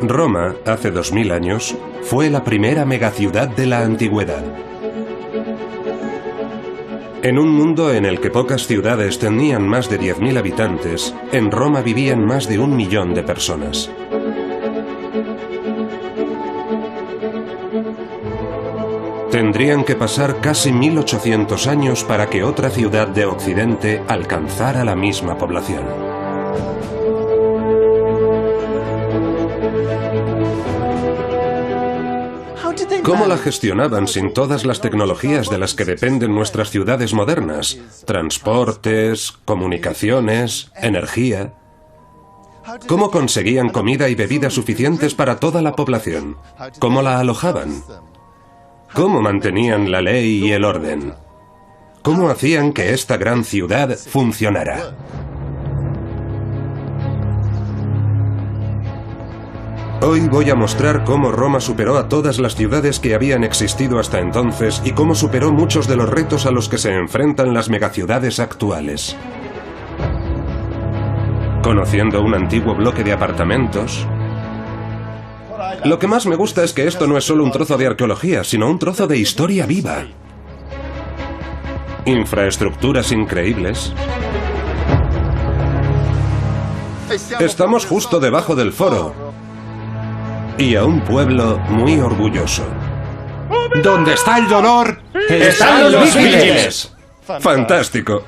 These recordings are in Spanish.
Roma, hace 2000 años, fue la primera megaciudad de la antigüedad. En un mundo en el que pocas ciudades tenían más de 10.000 habitantes, en Roma vivían más de 1 millón de personas. Tendrían que pasar casi 1800 años para que otra ciudad de Occidente alcanzara la misma población. ¿Cómo la gestionaban sin todas las tecnologías de las que dependen nuestras ciudades modernas? Transportes, comunicaciones, energía. ¿Cómo conseguían comida y bebida suficientes para toda la población? ¿Cómo la alojaban? ¿Cómo mantenían la ley y el orden? ¿Cómo hacían que esta gran ciudad funcionara? Hoy voy a mostrar cómo Roma superó a todas las ciudades que habían existido hasta entonces y cómo superó muchos de los retos a los que se enfrentan las megaciudades actuales. Conociendo un antiguo bloque de apartamentos. Lo que más me gusta es que esto no es solo un trozo de arqueología, sino un trozo de historia viva. Infraestructuras increíbles. Estamos justo debajo del foro. Y a un pueblo muy orgulloso. Donde está el dolor, están los misiles. ¡Fantástico!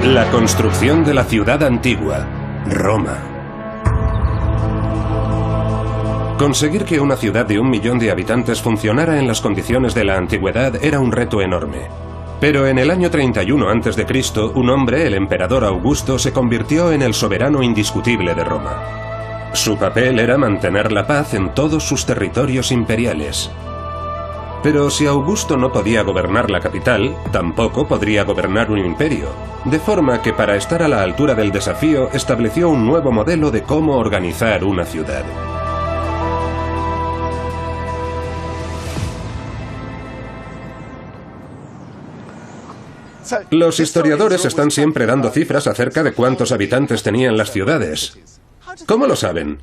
La construcción de la ciudad antigua, Roma. Conseguir que una ciudad de 1 millón de habitantes funcionara en las condiciones de la antigüedad era un reto enorme. Pero en el año 31 a.C., un hombre, el emperador Augusto, se convirtió en el soberano indiscutible de Roma. Su papel era mantener la paz en todos sus territorios imperiales. Pero si Augusto no podía gobernar la capital, tampoco podría gobernar un imperio, de forma que para estar a la altura del desafío estableció un nuevo modelo de cómo organizar una ciudad. Los historiadores están siempre dando cifras acerca de cuántos habitantes tenían las ciudades. ¿Cómo lo saben?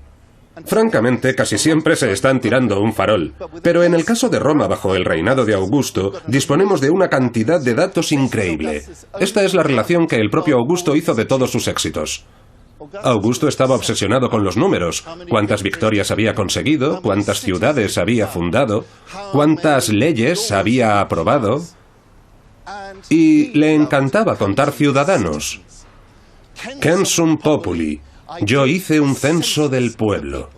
Francamente, casi siempre se están tirando un farol. Pero en el caso de Roma bajo el reinado de Augusto, disponemos de una cantidad de datos increíble. Esta es la relación que el propio Augusto hizo de todos sus éxitos. Augusto estaba obsesionado con los números. Cuántas victorias había conseguido, cuántas ciudades había fundado, cuántas leyes había aprobado. Y le encantaba contar ciudadanos. Censum populi. Yo hice un censo del pueblo.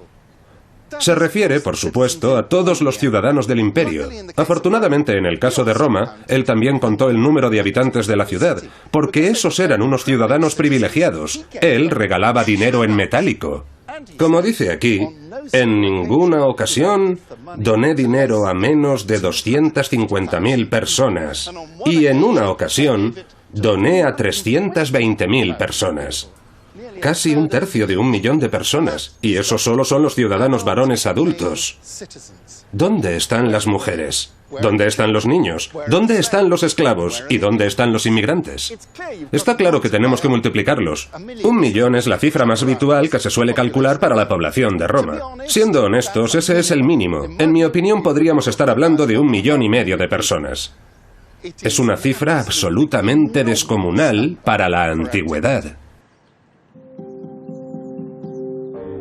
Se refiere, por supuesto, a todos los ciudadanos del imperio. Afortunadamente, en el caso de Roma, él también contó el número de habitantes de la ciudad, porque esos eran unos ciudadanos privilegiados. Él regalaba dinero en metálico. Como dice aquí, en ninguna ocasión doné dinero a menos de 250.000 personas. Y en una ocasión doné a 320.000 personas. Casi 1/3 de 1 millón de personas. Y esos solo son los ciudadanos varones adultos. ¿Dónde están las mujeres? ¿Dónde están los niños? ¿Dónde están los esclavos? ¿Y dónde están los inmigrantes? Está claro que tenemos que multiplicarlos. 1 millón es la cifra más habitual que se suele calcular para la población de Roma. Siendo honestos, ese es el mínimo. En mi opinión, podríamos estar hablando de 1,5 millones de personas. Es una cifra absolutamente descomunal para la antigüedad.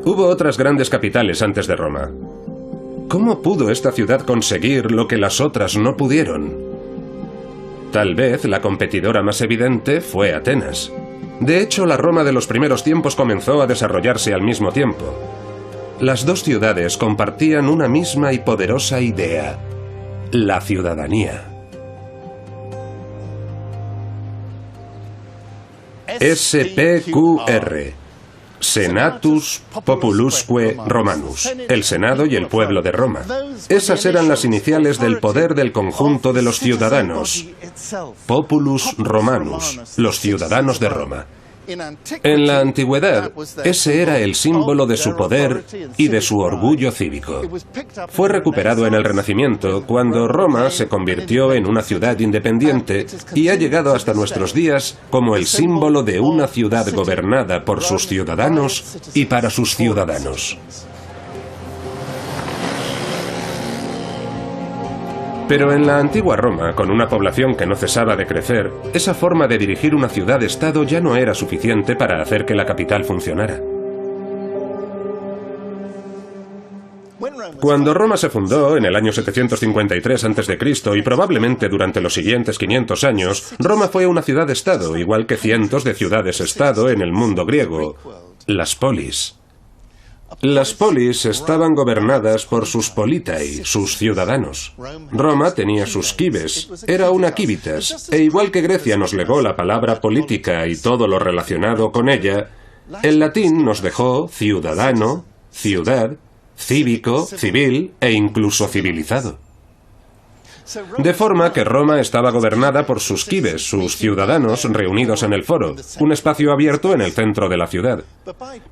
Hubo otras grandes capitales antes de Roma. ¿Cómo pudo esta ciudad conseguir lo que las otras no pudieron? Tal vez la competidora más evidente fue Atenas. De hecho, la Roma de los primeros tiempos comenzó a desarrollarse al mismo tiempo. Las dos ciudades compartían una misma y poderosa idea: la ciudadanía. SPQR. Senatus Populusque Romanus, el Senado y el pueblo de Roma. Esas eran las iniciales del poder del conjunto de los ciudadanos. Populus Romanus, los ciudadanos de Roma. En la antigüedad, ese era el símbolo de su poder y de su orgullo cívico. Fue recuperado en el Renacimiento, cuando Roma se convirtió en una ciudad independiente y ha llegado hasta nuestros días como el símbolo de una ciudad gobernada por sus ciudadanos y para sus ciudadanos. Pero en la antigua Roma, con una población que no cesaba de crecer, esa forma de dirigir una ciudad-estado ya no era suficiente para hacer que la capital funcionara. Cuando Roma se fundó en el año 753 a.C. y probablemente durante los siguientes 500 años, Roma fue una ciudad-estado, igual que cientos de ciudades-estado en el mundo griego, las polis. Las polis estaban gobernadas por sus politai, sus ciudadanos. Roma tenía sus quibes, era una quivitas, e igual que Grecia nos legó la palabra política y todo lo relacionado con ella, el latín nos dejó ciudadano, ciudad, cívico, civil e incluso civilizado. De forma que Roma estaba gobernada por sus quibes, sus ciudadanos reunidos en el foro, un espacio abierto en el centro de la ciudad.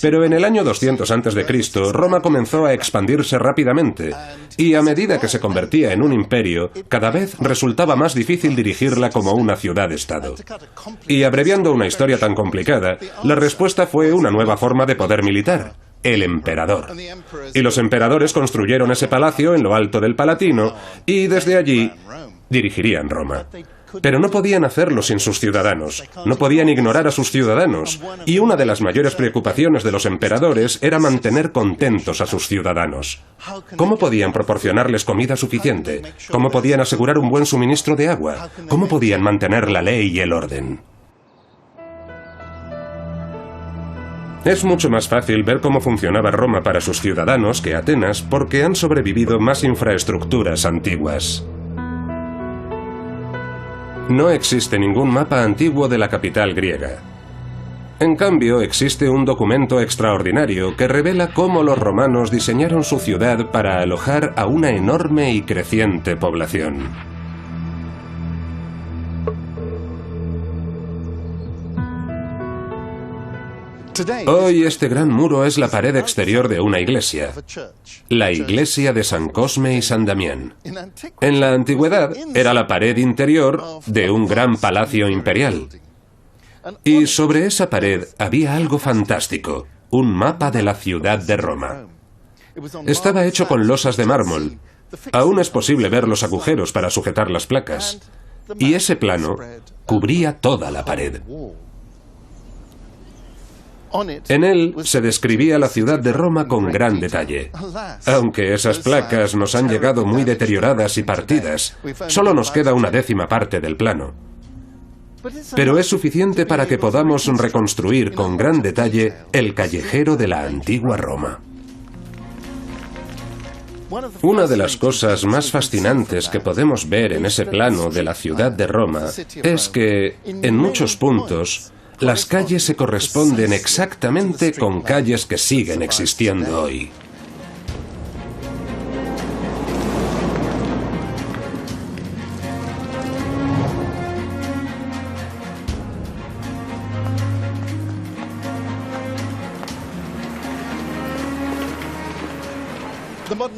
Pero en el año 200 a.C., Roma comenzó a expandirse rápidamente, y a medida que se convertía en un imperio, cada vez resultaba más difícil dirigirla como una ciudad-estado. Y abreviando una historia tan complicada, la respuesta fue una nueva forma de poder militar: el emperador. Y los emperadores construyeron ese palacio en lo alto del Palatino y desde allí dirigirían Roma. Pero no podían hacerlo sin sus ciudadanos, no podían ignorar a sus ciudadanos, y una de las mayores preocupaciones de los emperadores era mantener contentos a sus ciudadanos. ¿Cómo podían proporcionarles comida suficiente? ¿Cómo podían asegurar un buen suministro de agua? ¿Cómo podían mantener la ley y el orden? Es mucho más fácil ver cómo funcionaba Roma para sus ciudadanos que Atenas, porque han sobrevivido más infraestructuras antiguas. No existe ningún mapa antiguo de la capital griega. En cambio, existe un documento extraordinario que revela cómo los romanos diseñaron su ciudad para alojar a una enorme y creciente población. Hoy este gran muro es la pared exterior de una iglesia, la iglesia de San Cosme y San Damián. En la antigüedad era la pared interior de un gran palacio imperial. Y sobre esa pared había algo fantástico, un mapa de la ciudad de Roma. Estaba hecho con losas de mármol. Aún es posible ver los agujeros para sujetar las placas. Y ese plano cubría toda la pared. En él se describía la ciudad de Roma con gran detalle. Aunque esas placas nos han llegado muy deterioradas y partidas, solo nos queda una décima parte del plano. Pero es suficiente para que podamos reconstruir con gran detalle el callejero de la antigua Roma. Una de las cosas más fascinantes que podemos ver en ese plano de la ciudad de Roma es que, en muchos puntos, las calles se corresponden exactamente con calles que siguen existiendo hoy.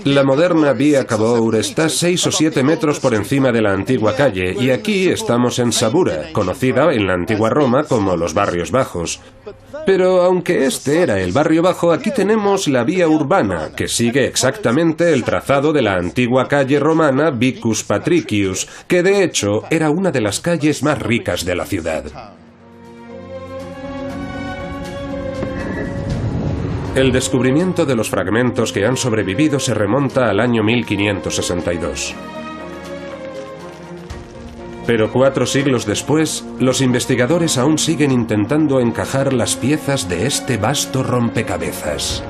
La moderna Via Cavour está 6 o 7 metros por encima de la antigua calle, y aquí estamos en Sabura, conocida en la antigua Roma como los barrios bajos. Pero aunque este era el barrio bajo, aquí tenemos la vía urbana, que sigue exactamente el trazado de la antigua calle romana Vicus Patricius, que de hecho era una de las calles más ricas de la ciudad. El descubrimiento de los fragmentos que han sobrevivido se remonta al año 1562. Pero 4 siglos después, los investigadores aún siguen intentando encajar las piezas de este vasto rompecabezas.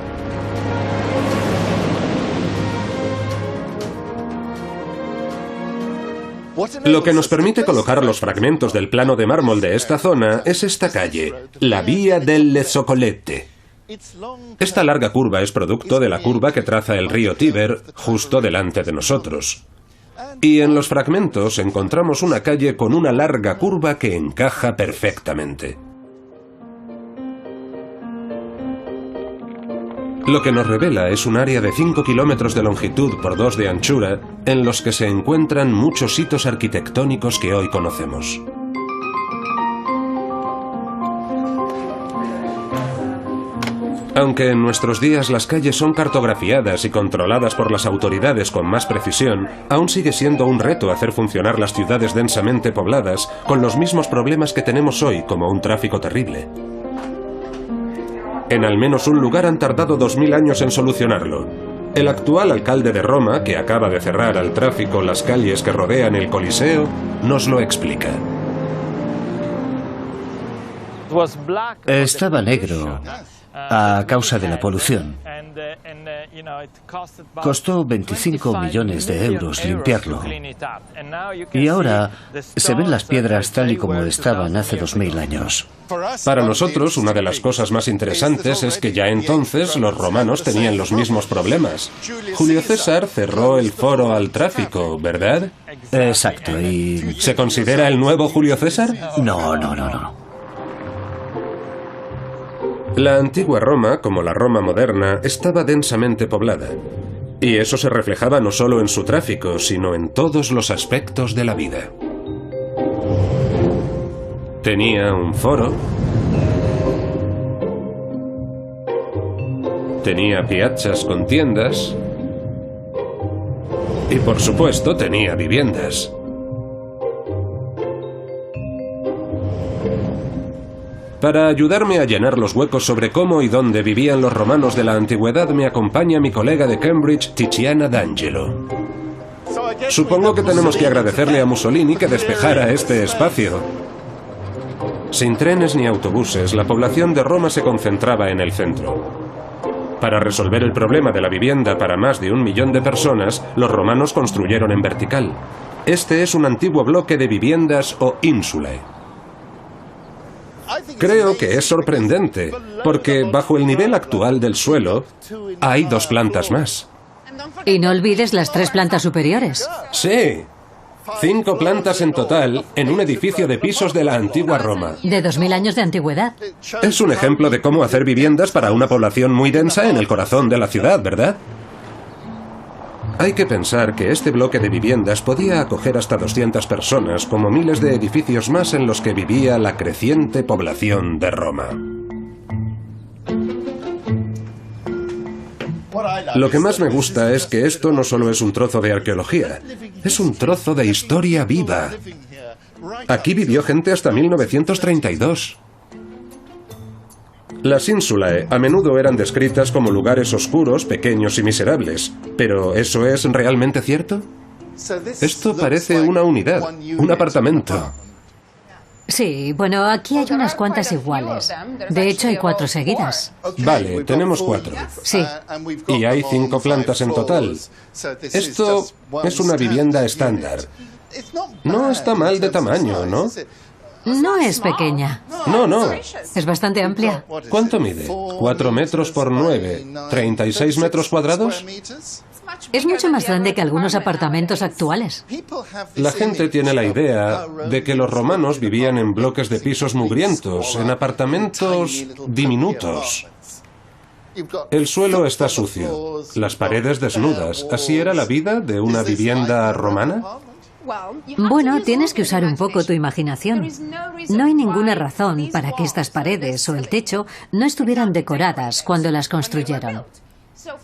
Lo que nos permite colocar los fragmentos del plano de mármol de esta zona es esta calle, la Via delle Zoccolette. Esta larga curva es producto de la curva que traza el río Tíber justo delante de nosotros. Y en los fragmentos encontramos una calle con una larga curva que encaja perfectamente. Lo que nos revela es un área de 5 kilómetros de longitud por 2 de anchura, en los que se encuentran muchos hitos arquitectónicos que hoy conocemos. Aunque en nuestros días las calles son cartografiadas y controladas por las autoridades con más precisión, aún sigue siendo un reto hacer funcionar las ciudades densamente pobladas con los mismos problemas que tenemos hoy, como un tráfico terrible. En al menos un lugar han tardado 2000 años en solucionarlo. El actual alcalde de Roma, que acaba de cerrar al tráfico las calles que rodean el Coliseo, nos lo explica. Estaba negro a causa de la polución. Costó 25 millones de euros limpiarlo. Y ahora se ven las piedras tal y como estaban hace 2000 años. Para nosotros, una de las cosas más interesantes es que ya entonces los romanos tenían los mismos problemas. Julio César cerró el foro al tráfico, ¿verdad? Exacto, y... ¿Se considera el nuevo Julio César? No. La antigua Roma, como la Roma moderna, estaba densamente poblada. Y eso se reflejaba no solo en su tráfico, sino en todos los aspectos de la vida. Tenía un foro, tenía piazzas con tiendas y, por supuesto, tenía viviendas. Para ayudarme a llenar los huecos sobre cómo y dónde vivían los romanos de la antigüedad, me acompaña mi colega de Cambridge, Tiziana D'Angelo. Supongo que tenemos que agradecerle a Mussolini que despejara este espacio. Sin trenes ni autobuses, la población de Roma se concentraba en el centro. Para resolver el problema de la vivienda para más de 1 millón de personas, los romanos construyeron en vertical. Este es un antiguo bloque de viviendas o insulae. Creo que es sorprendente, porque bajo el nivel actual del suelo hay 2 plantas más. Y no olvides las 3 plantas superiores. Sí, 5 plantas en total en un edificio de pisos de la antigua Roma. De 2000 años de antigüedad. Es un ejemplo de cómo hacer viviendas para una población muy densa en el corazón de la ciudad, ¿verdad? Hay que pensar que este bloque de viviendas podía acoger hasta 200 personas, como miles de edificios más en los que vivía la creciente población de Roma. Lo que más me gusta es que esto no solo es un trozo de arqueología, es un trozo de historia viva. Aquí vivió gente hasta 1932. Las insulae a menudo eran descritas como lugares oscuros, pequeños y miserables. ¿Pero eso es realmente cierto? Esto parece una unidad, un apartamento. Sí, bueno, aquí hay unas cuantas iguales. De hecho, hay 4 seguidas. Vale, tenemos 4. Sí. Y hay 5 plantas en total. Esto es una vivienda estándar. No está mal de tamaño, ¿no? No es pequeña. No. Es bastante amplia. ¿Cuánto mide? 4 metros por 9. ¿36 metros cuadrados? Es mucho más grande que algunos apartamentos actuales. La gente tiene la idea de que los romanos vivían en bloques de pisos mugrientos, en apartamentos diminutos. El suelo está sucio, las paredes desnudas. ¿Así era la vida de una vivienda romana? Bueno, tienes que usar un poco tu imaginación. No hay ninguna razón para que estas paredes o el techo no estuvieran decoradas cuando las construyeron.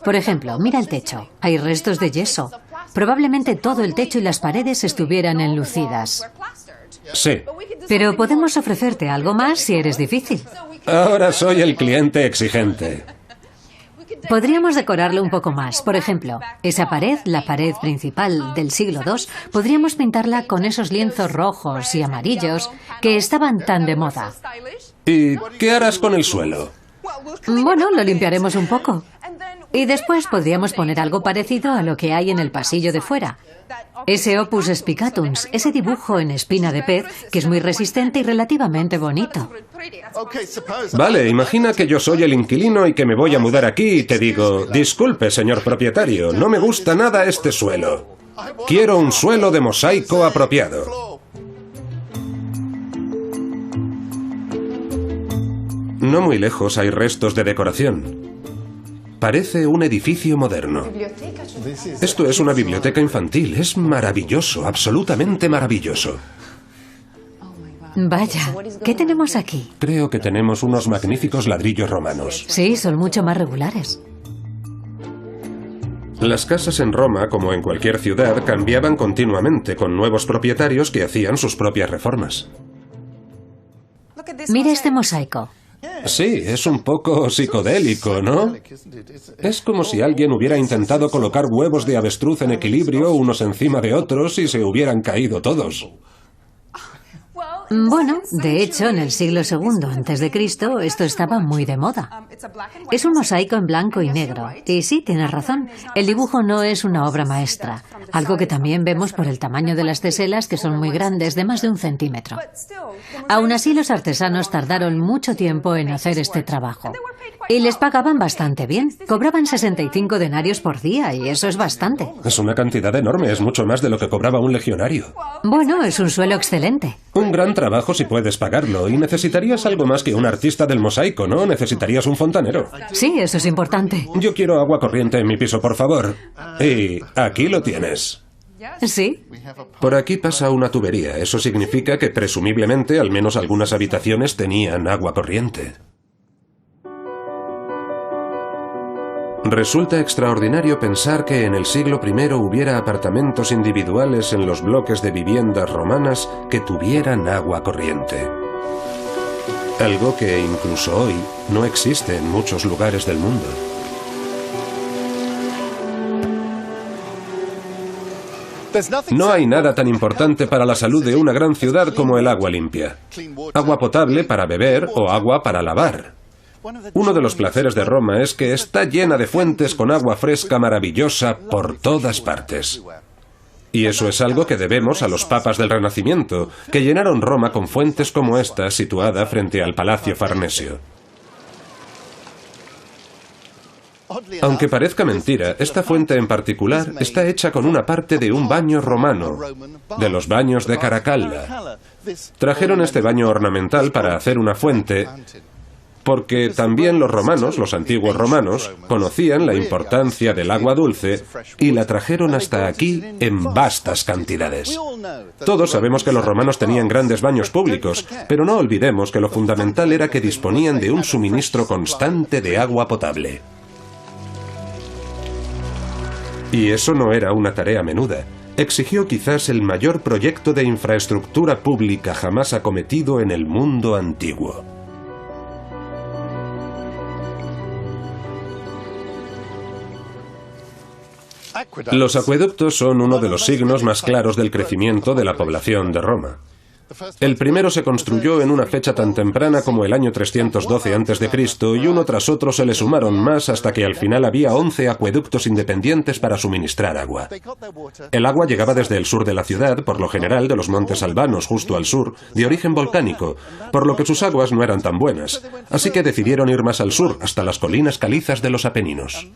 Por ejemplo, mira el techo. Hay restos de yeso. Probablemente todo el techo y las paredes estuvieran enlucidas. Sí. Pero podemos ofrecerte algo más si eres difícil. Ahora soy el cliente exigente. Podríamos decorarlo un poco más. Por ejemplo, esa pared, la pared principal del siglo II, podríamos pintarla con esos lienzos rojos y amarillos que estaban tan de moda. ¿Y qué harás con el suelo? Bueno, lo limpiaremos un poco. Y después podríamos poner algo parecido a lo que hay en el pasillo de fuera. Ese opus spicatums, ese dibujo en espina de pez, que es muy resistente y relativamente bonito. Vale, imagina que yo soy el inquilino y que me voy a mudar aquí y te digo: disculpe, señor propietario, no me gusta nada este suelo. Quiero un suelo de mosaico apropiado. No muy lejos hay restos de decoración. Parece un edificio moderno. Esto es una biblioteca infantil. Es maravilloso, absolutamente maravilloso. Vaya, ¿qué tenemos aquí? Creo que tenemos unos magníficos ladrillos romanos. Sí, son mucho más regulares. Las casas en Roma, como en cualquier ciudad, cambiaban continuamente, con nuevos propietarios que hacían sus propias reformas. Mira este mosaico. Sí, es un poco psicodélico, ¿no? Es como si alguien hubiera intentado colocar huevos de avestruz en equilibrio unos encima de otros y se hubieran caído todos. Bueno, de hecho, en el siglo II a.C. esto estaba muy de moda. Es un mosaico en blanco y negro. Y sí, tienes razón, el dibujo no es una obra maestra, algo que también vemos por el tamaño de las teselas, que son muy grandes, de más de 1 centímetro. Aún así, los artesanos tardaron mucho tiempo en hacer este trabajo. Y les pagaban bastante bien. Cobraban 65 denarios por día, y eso es bastante. Es una cantidad enorme, es mucho más de lo que cobraba un legionario. Bueno, es un sueldo excelente. Un gran trabajo si puedes pagarlo, y necesitarías algo más que un artista del mosaico, ¿no? Necesitarías un fontanero. Sí, eso es importante. Yo quiero agua corriente en mi piso, por favor. Y aquí lo tienes. Sí. Por aquí pasa una tubería. Eso significa que presumiblemente al menos algunas habitaciones tenían agua corriente. Resulta extraordinario pensar que en el siglo I hubiera apartamentos individuales en los bloques de viviendas romanas que tuvieran agua corriente. Algo que incluso hoy no existe en muchos lugares del mundo. No hay nada tan importante para la salud de una gran ciudad como el agua limpia. Agua potable para beber o agua para lavar. Uno de los placeres de Roma es que está llena de fuentes con agua fresca maravillosa por todas partes. Y eso es algo que debemos a los papas del Renacimiento, que llenaron Roma con fuentes como esta situada frente al Palacio Farnesio. Aunque parezca mentira, esta fuente en particular está hecha con una parte de un baño romano, de los baños de Caracalla. Trajeron este baño ornamental para hacer una fuente, porque también los romanos, los antiguos romanos, conocían la importancia del agua dulce y la trajeron hasta aquí en vastas cantidades. Todos sabemos que los romanos tenían grandes baños públicos, pero no olvidemos que lo fundamental era que disponían de un suministro constante de agua potable. Y eso no era una tarea menuda. Exigió quizás el mayor proyecto de infraestructura pública jamás acometido en el mundo antiguo. Los acueductos son uno de los signos más claros del crecimiento de la población de Roma. El primero se construyó en una fecha tan temprana como el año 312 a.C. y uno tras otro se le sumaron más hasta que al final había 11 acueductos independientes para suministrar agua. El agua llegaba desde el sur de la ciudad, por lo general de los montes albanos justo al sur, de origen volcánico, por lo que sus aguas no eran tan buenas, así que decidieron ir más al sur, hasta las colinas calizas de los Apeninos.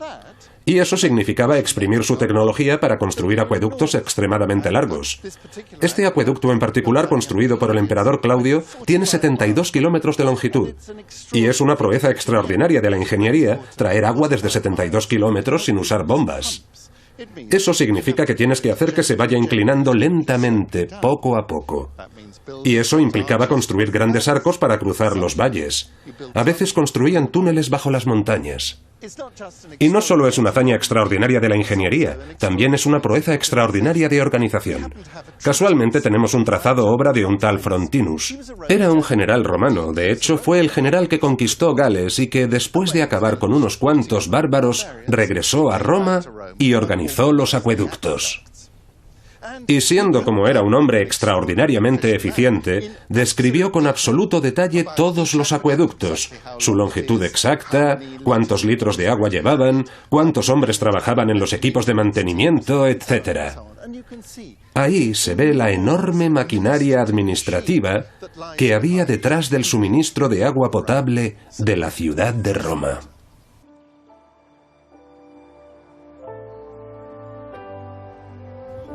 Y eso significaba exprimir su tecnología para construir acueductos extremadamente largos. Este acueducto en particular, construido por el emperador Claudio, tiene 72 kilómetros de longitud. Y es una proeza extraordinaria de la ingeniería traer agua desde 72 kilómetros sin usar bombas. Eso significa que tienes que hacer que se vaya inclinando lentamente, poco a poco. Y eso implicaba construir grandes arcos para cruzar los valles. A veces construían túneles bajo las montañas. Y no solo es una hazaña extraordinaria de la ingeniería, también es una proeza extraordinaria de organización. Casualmente tenemos un trazado obra de un tal Frontinus. Era un general romano, de hecho fue el general que conquistó Gales y que después de acabar con unos cuantos bárbaros, regresó a Roma y organizó los acueductos. Y siendo como era un hombre extraordinariamente eficiente, describió con absoluto detalle todos los acueductos, su longitud exacta, cuántos litros de agua llevaban, cuántos hombres trabajaban en los equipos de mantenimiento, etc. Ahí se ve la enorme maquinaria administrativa que había detrás del suministro de agua potable de la ciudad de Roma.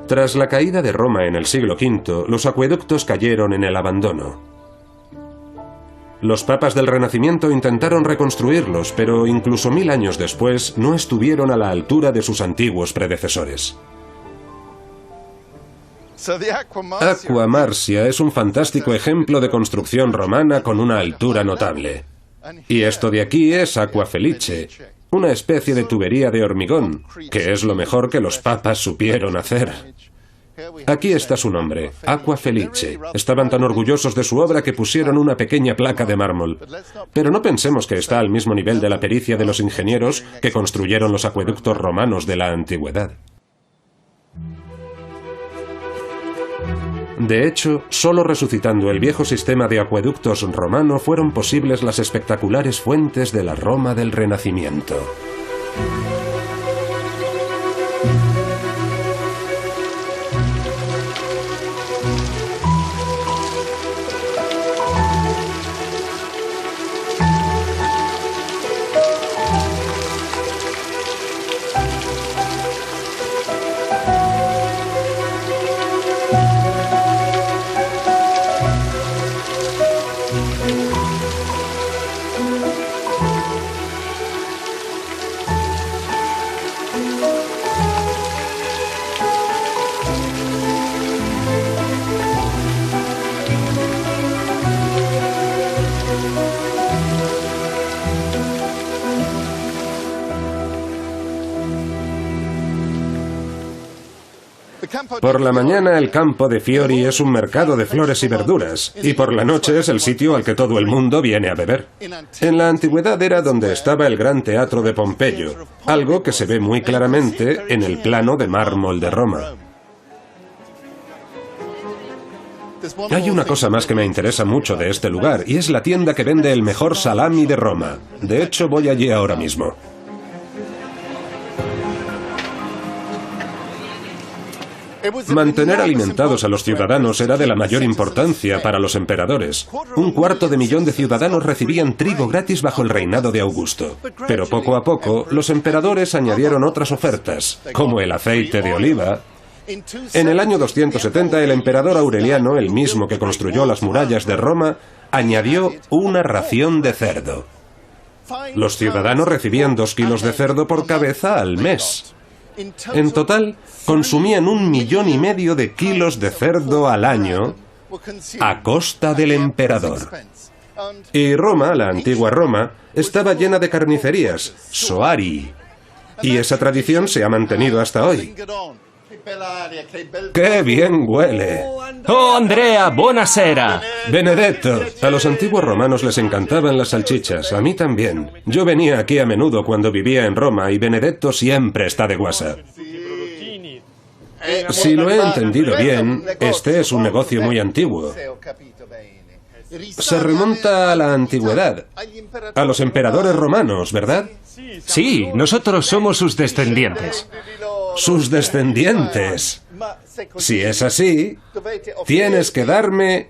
Tras la caída de Roma en el siglo V, los acueductos cayeron en el abandono. Los papas del Renacimiento intentaron reconstruirlos, pero incluso 1000 años después no estuvieron a la altura de sus antiguos predecesores. Aqua Marcia es un fantástico ejemplo de construcción romana con una altura notable. Y esto de aquí es Aqua Felice, una especie de tubería de hormigón, que es lo mejor que los papas supieron hacer. Aquí está su nombre, Aqua Felice. Estaban tan orgullosos de su obra que pusieron una pequeña placa de mármol. Pero no pensemos que está al mismo nivel de la pericia de los ingenieros que construyeron los acueductos romanos de la antigüedad. De hecho, solo resucitando el viejo sistema de acueductos romano fueron posibles las espectaculares fuentes de la Roma del Renacimiento. Por la mañana el campo de Fiori es un mercado de flores y verduras, y por la noche es el sitio al que todo el mundo viene a beber. En la antigüedad era donde estaba el gran teatro de Pompeyo, algo que se ve muy claramente en el plano de mármol de Roma. Hay una cosa más que me interesa mucho de este lugar, y es la tienda que vende el mejor salami de Roma. De hecho, voy allí ahora mismo. Mantener alimentados a los ciudadanos era de la mayor importancia para los emperadores. 250.000 de ciudadanos recibían trigo gratis bajo el reinado de Augusto. Pero poco a poco, los emperadores añadieron otras ofertas, como el aceite de oliva. En el año 270, el emperador Aureliano, el mismo que construyó las murallas de Roma, añadió una ración de cerdo. Los ciudadanos recibían 2 kilos de cerdo por cabeza al mes. En total, consumían 1,5 millones de kilos de cerdo al año a costa del emperador. Y Roma, la antigua Roma, estaba llena de carnicerías, soari, y esa tradición se ha mantenido hasta hoy. ¡Qué bien huele! ¡Oh, Andrea, buonasera! Benedetto, a los antiguos romanos les encantaban las salchichas, a mí también. Yo venía aquí a menudo cuando vivía en Roma y Benedetto siempre está de guasa. Si lo he entendido bien, este es un negocio muy antiguo. Se remonta a la antigüedad, a los emperadores romanos, ¿verdad? Sí, nosotros somos sus descendientes. ¡Sus descendientes! Si es así, tienes que darme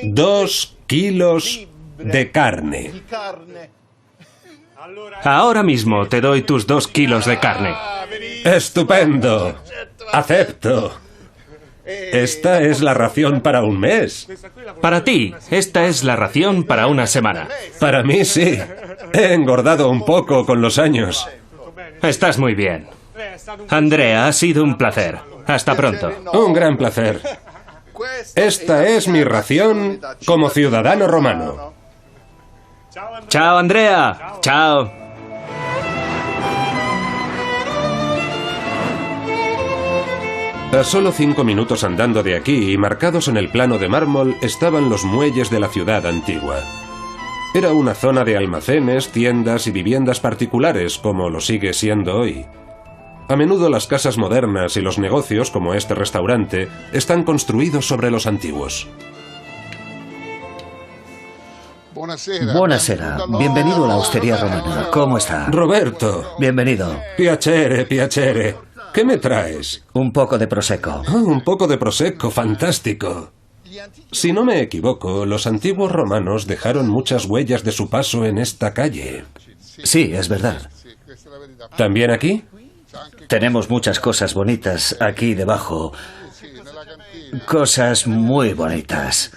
2 kilos de carne. Ahora mismo te doy tus 2 kilos de carne. ¡Estupendo! ¡Acepto! Esta es la ración para un mes. Para ti, esta es la ración para una semana. Para mí sí. He engordado un poco con los años. Estás muy bien. Andrea, ha sido un placer. Hasta pronto. Un gran placer. Esta es mi ración como ciudadano romano. Chao, Andrea. Chao. A solo 5 minutos andando de aquí y marcados en el plano de mármol estaban los muelles de la ciudad antigua. Era una zona de almacenes, tiendas y viviendas particulares, como lo sigue siendo hoy. A menudo las casas modernas y los negocios, como este restaurante, están construidos sobre los antiguos. Buonasera, bienvenido a la hostería romana. ¿Cómo está? Roberto. Bienvenido. Piacere, piacere. ¿Qué me traes? Un poco de prosecco. Oh, un poco de prosecco, fantástico. Si no me equivoco, los antiguos romanos dejaron muchas huellas de su paso en esta calle. Sí, es verdad. ¿También aquí? Tenemos muchas cosas bonitas aquí debajo. Cosas muy bonitas.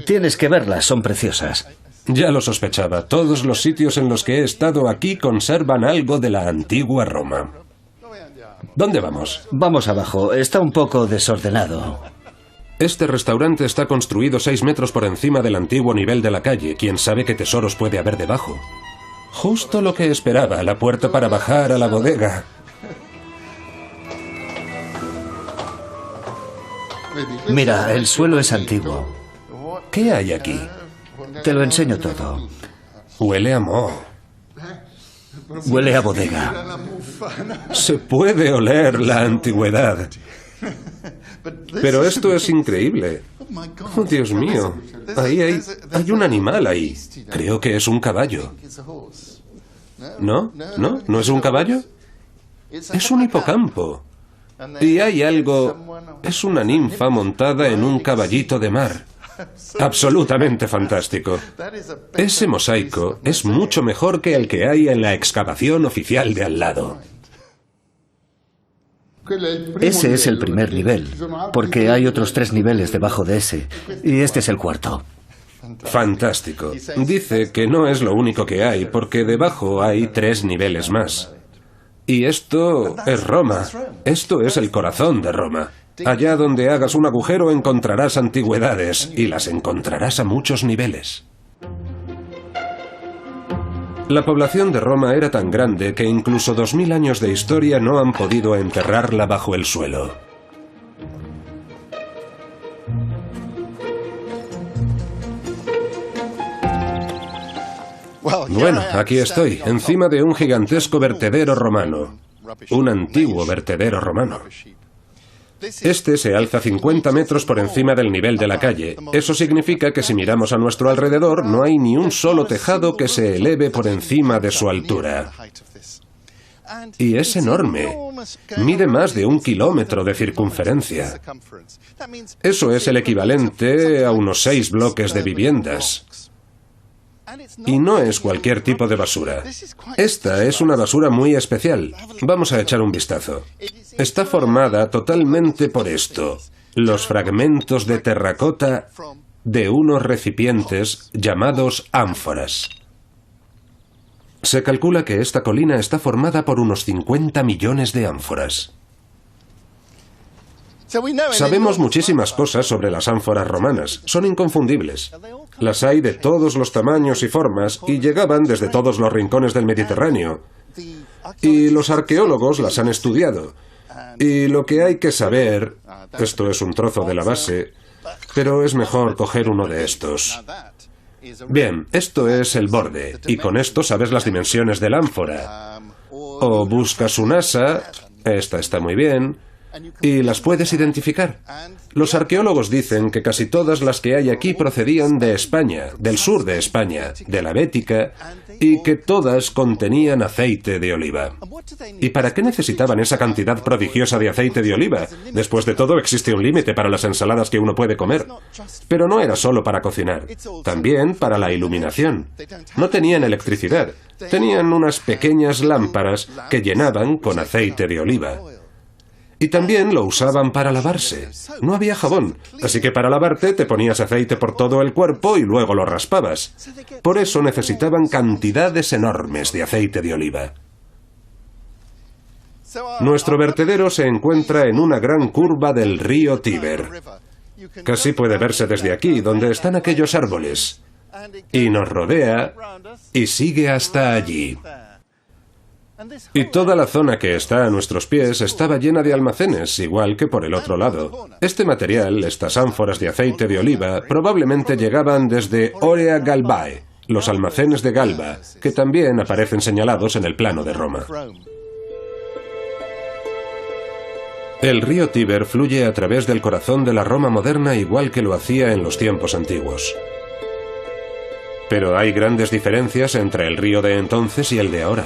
Tienes que verlas, son preciosas. Ya lo sospechaba. Todos los sitios en los que he estado aquí conservan algo de la antigua Roma. ¿Dónde vamos? Vamos abajo, está un poco desordenado. Este restaurante está construido 6 metros por encima del antiguo nivel de la calle. ¿Quién sabe qué tesoros puede haber debajo? Justo lo que esperaba, la puerta para bajar a la bodega. Mira, el suelo es antiguo. ¿Qué hay aquí? Te lo enseño todo. Huele a moho. Huele a bodega. Se puede oler la antigüedad. Pero esto es increíble. Oh, Dios mío. Ahí hay un animal ahí. Creo que es un caballo. ¿No? ¿No? ¿No es un caballo? Es un hipocampo. Y hay algo... Es una ninfa montada en un caballito de mar. Absolutamente fantástico. Ese mosaico es mucho mejor que el que hay en la excavación oficial de al lado. Ese es el primer nivel, porque hay otros 3 niveles debajo de ese, y este es el cuarto. Fantástico. Dice que no es lo único que hay, porque debajo hay 3 niveles más. Y esto es Roma. Esto es el corazón de Roma. Allá donde hagas un agujero encontrarás antigüedades, y las encontrarás a muchos niveles. La población de Roma era tan grande que incluso 2000 años de historia no han podido enterrarla bajo el suelo. Bueno, aquí estoy, encima de un gigantesco vertedero romano. Un antiguo vertedero romano. Este se alza 50 metros por encima del nivel de la calle. Eso significa que si miramos a nuestro alrededor, no hay ni un solo tejado que se eleve por encima de su altura. Y es enorme. Mide más de 1 kilómetro de circunferencia. Eso es el equivalente a unos 6 bloques de viviendas. Y no es cualquier tipo de basura. Esta es una basura muy especial. Vamos a echar un vistazo. Está formada totalmente por esto: los fragmentos de terracota de unos recipientes llamados ánforas. Se calcula que esta colina está formada por unos 50 millones de ánforas. Sabemos muchísimas cosas sobre las ánforas romanas. Son inconfundibles. Las hay de todos los tamaños y formas y llegaban desde todos los rincones del Mediterráneo. Y los arqueólogos las han estudiado. Y lo que hay que saber... Esto es un trozo de la base, pero es mejor coger uno de estos. Bien, esto es el borde, y con esto sabes las dimensiones de la ánfora. O buscas un asa, esta está muy bien, y las puedes identificar. Los arqueólogos dicen que casi todas las que hay aquí procedían de España, del sur de España, de la Bética, y que todas contenían aceite de oliva. ¿Y para qué necesitaban esa cantidad prodigiosa de aceite de oliva? Después de todo, existe un límite para las ensaladas que uno puede comer. Pero no era solo para cocinar, también para la iluminación. No tenían electricidad, tenían unas pequeñas lámparas que llenaban con aceite de oliva. Y también lo usaban para lavarse. No había jabón, así que para lavarte te ponías aceite por todo el cuerpo y luego lo raspabas. Por eso necesitaban cantidades enormes de aceite de oliva. Nuestro vertedero se encuentra en una gran curva del río Tíber. Casi puede verse desde aquí, donde están aquellos árboles. Y nos rodea y sigue hasta allí. Y toda la zona que está a nuestros pies estaba llena de almacenes, igual que por el otro lado. Este material, estas ánforas de aceite de oliva, probablemente llegaban desde Orea Galbae, los almacenes de Galba, que también aparecen señalados en el plano de Roma. El río Tíber fluye a través del corazón de la Roma moderna igual que lo hacía en los tiempos antiguos. Pero hay grandes diferencias entre el río de entonces y el de ahora.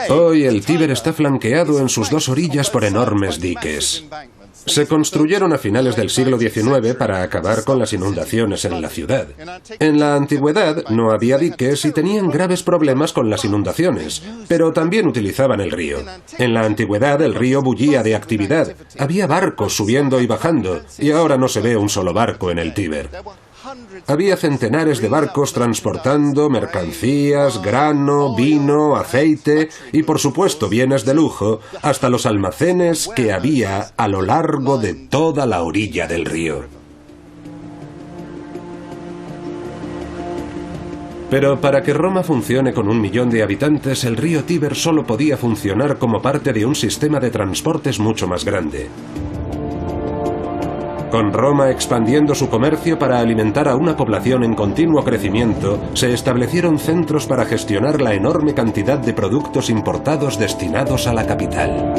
Hoy el Tíber está flanqueado en sus 2 orillas por enormes diques. Se construyeron a finales del siglo XIX para acabar con las inundaciones en la ciudad. En la antigüedad no había diques y tenían graves problemas con las inundaciones, pero también utilizaban el río. En la antigüedad el río bullía de actividad, había barcos subiendo y bajando, y ahora no se ve un solo barco en el Tíber. Había centenares de barcos transportando mercancías, grano, vino, aceite y, por supuesto, bienes de lujo, hasta los almacenes que había a lo largo de toda la orilla del río. Pero para que Roma funcione con 1 millón de habitantes, el río Tíber solo podía funcionar como parte de un sistema de transportes mucho más grande. Con Roma expandiendo su comercio para alimentar a una población en continuo crecimiento, se establecieron centros para gestionar la enorme cantidad de productos importados destinados a la capital.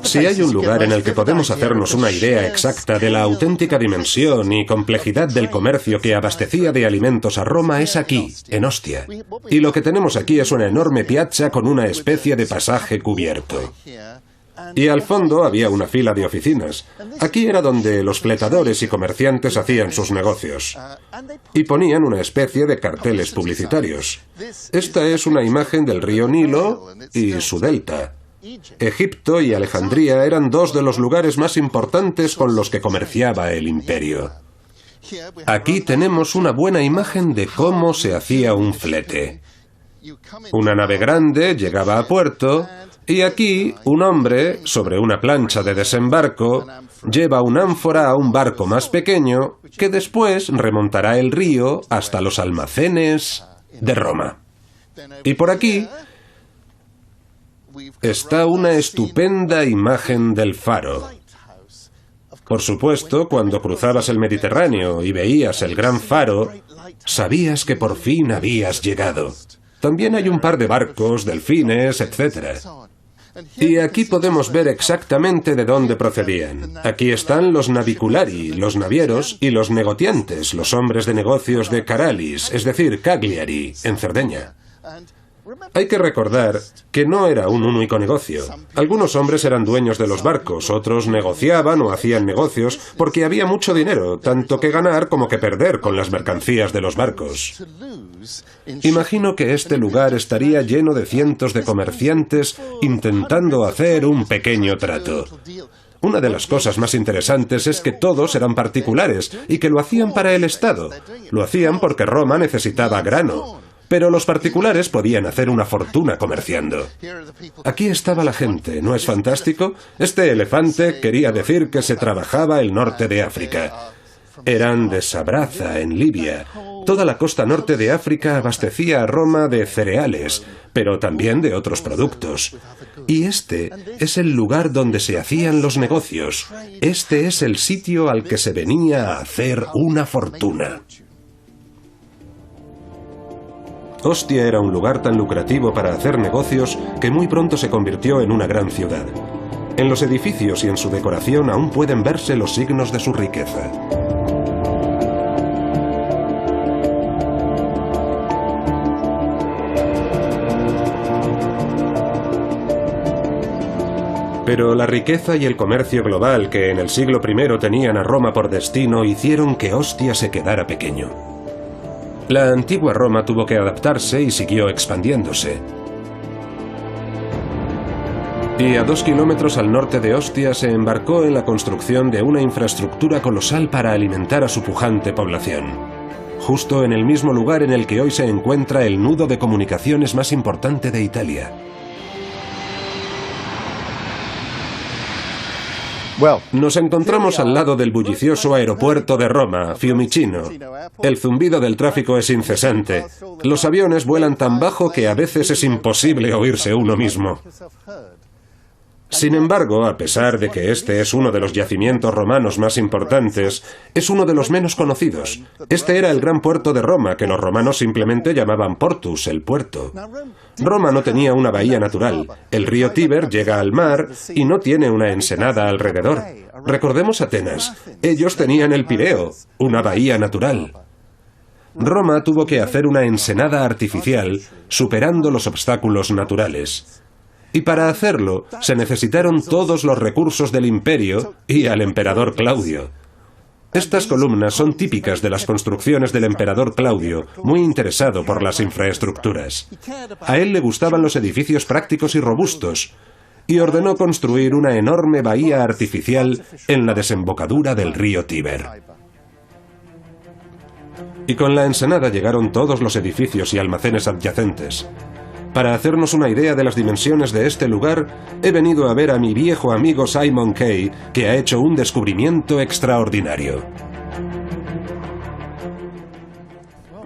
Si hay un lugar en el que podemos hacernos una idea exacta de la auténtica dimensión y complejidad del comercio que abastecía de alimentos a Roma, es aquí, en Ostia. Y lo que tenemos aquí es una enorme piazza con una especie de pasaje cubierto. Y al fondo había una fila de oficinas. Aquí era donde los fletadores y comerciantes hacían sus negocios. Y ponían una especie de carteles publicitarios. Esta es una imagen del río Nilo y su delta. Egipto y Alejandría eran 2 de los lugares más importantes con los que comerciaba el imperio. Aquí tenemos una buena imagen de cómo se hacía un flete. Una nave grande llegaba a puerto y aquí un hombre, sobre una plancha de desembarco, lleva una ánfora a un barco más pequeño que después remontará el río hasta los almacenes de Roma. Y por aquí está una estupenda imagen del faro. Por supuesto, cuando cruzabas el Mediterráneo y veías el gran faro, sabías que por fin habías llegado. También hay un par de barcos, delfines, etc. Y aquí podemos ver exactamente de dónde procedían. Aquí están los naviculari, los navieros, y los negotiantes, los hombres de negocios de Caralis, es decir, Cagliari, en Cerdeña. Hay que recordar que no era un único negocio. Algunos hombres eran dueños de los barcos, otros negociaban o hacían negocios porque había mucho dinero, tanto que ganar como que perder con las mercancías de los barcos. Imagino que este lugar estaría lleno de cientos de comerciantes intentando hacer un pequeño trato. Una de las cosas más interesantes es que todos eran particulares y que lo hacían para el Estado. Lo hacían porque Roma necesitaba grano. Pero los particulares podían hacer una fortuna comerciando. Aquí estaba la gente, ¿no es fantástico? Este elefante quería decir que se trabajaba el norte de África. Eran de Sabraza, en Libia. Toda la costa norte de África abastecía a Roma de cereales, pero también de otros productos. Y este es el lugar donde se hacían los negocios. Este es el sitio al que se venía a hacer una fortuna. Ostia era un lugar tan lucrativo para hacer negocios que muy pronto se convirtió en una gran ciudad. En los edificios y en su decoración aún pueden verse los signos de su riqueza. Pero la riqueza y el comercio global que en el siglo I tenían a Roma por destino hicieron que Ostia se quedara pequeño. La antigua Roma tuvo que adaptarse y siguió expandiéndose. Y a 2 kilómetros al norte de Ostia se embarcó en la construcción de una infraestructura colosal para alimentar a su pujante población. Justo en el mismo lugar en el que hoy se encuentra el nudo de comunicaciones más importante de Italia. Nos encontramos al lado del bullicioso aeropuerto de Roma, Fiumicino. El zumbido del tráfico es incesante. Los aviones vuelan tan bajo que a veces es imposible oírse uno mismo. Sin embargo, a pesar de que este es uno de los yacimientos romanos más importantes, es uno de los menos conocidos. Este era el gran puerto de Roma, que los romanos simplemente llamaban Portus, el puerto. Roma no tenía una bahía natural. El río Tíber llega al mar y no tiene una ensenada alrededor. Recordemos Atenas. Ellos tenían el Pireo, una bahía natural. Roma tuvo que hacer una ensenada artificial superando los obstáculos naturales. Y para hacerlo se necesitaron todos los recursos del imperio y al emperador Claudio. Estas columnas son típicas de las construcciones del emperador Claudio, muy interesado por las infraestructuras. A él le gustaban los edificios prácticos y robustos, y ordenó construir una enorme bahía artificial en la desembocadura del río Tíber. Y con la ensenada llegaron todos los edificios y almacenes adyacentes. Para hacernos una idea de las dimensiones de este lugar, he venido a ver a mi viejo amigo Simon Kay, que ha hecho un descubrimiento extraordinario.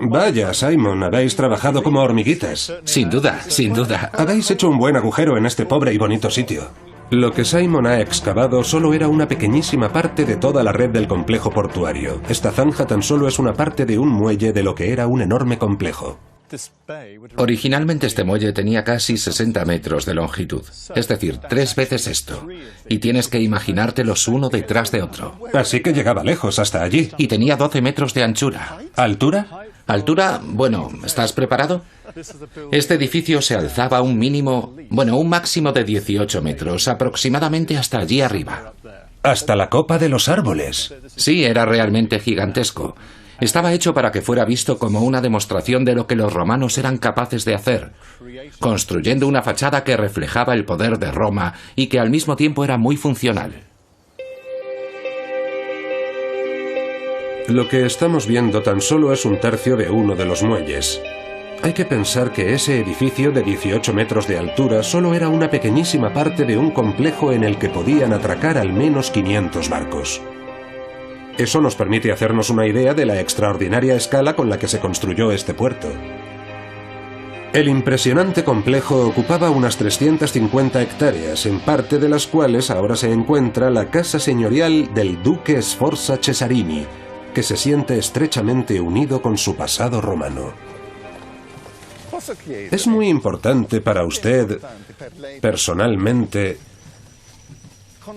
Vaya, Simon, habéis trabajado como hormiguitas. Sin duda, sin duda. Habéis hecho un buen agujero en este pobre y bonito sitio. Lo que Simon ha excavado solo era una pequeñísima parte de toda la red del complejo portuario. Esta zanja tan solo es una parte de un muelle de lo que era un enorme complejo. Originalmente este muelle tenía casi 60 metros de longitud, es decir, 3 veces esto. Y tienes que imaginártelos uno detrás de otro. Así que llegaba lejos, hasta allí. Y tenía 12 metros de anchura. ¿Altura? Altura, bueno, ¿estás preparado? Este edificio se alzaba un máximo de 18 metros, aproximadamente hasta allí arriba. Hasta la copa de los árboles. Sí, era realmente gigantesco. Estaba hecho para que fuera visto como una demostración de lo que los romanos eran capaces de hacer, construyendo una fachada que reflejaba el poder de Roma y que al mismo tiempo era muy funcional. Lo que estamos viendo tan solo es un tercio de uno de los muelles. Hay que pensar que ese edificio de 18 metros de altura solo era una pequeñísima parte de un complejo en el que podían atracar al menos 500 barcos. Eso nos permite hacernos una idea de la extraordinaria escala con la que se construyó este puerto. El impresionante complejo ocupaba unas 350 hectáreas, en parte de las cuales ahora se encuentra la casa señorial del duque Sforza Cesarini, que se siente estrechamente unido con su pasado romano. ¿Es muy importante para usted, personalmente,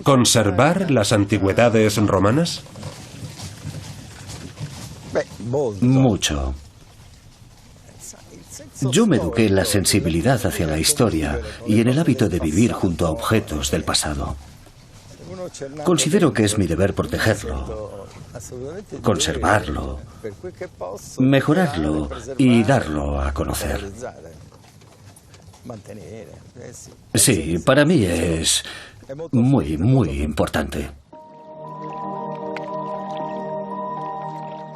conservar las antigüedades romanas? Mucho. Yo me eduqué en la sensibilidad hacia la historia y en el hábito de vivir junto a objetos del pasado. Considero que es mi deber protegerlo, conservarlo, mejorarlo y darlo a conocer. Sí, para mí es muy, muy importante.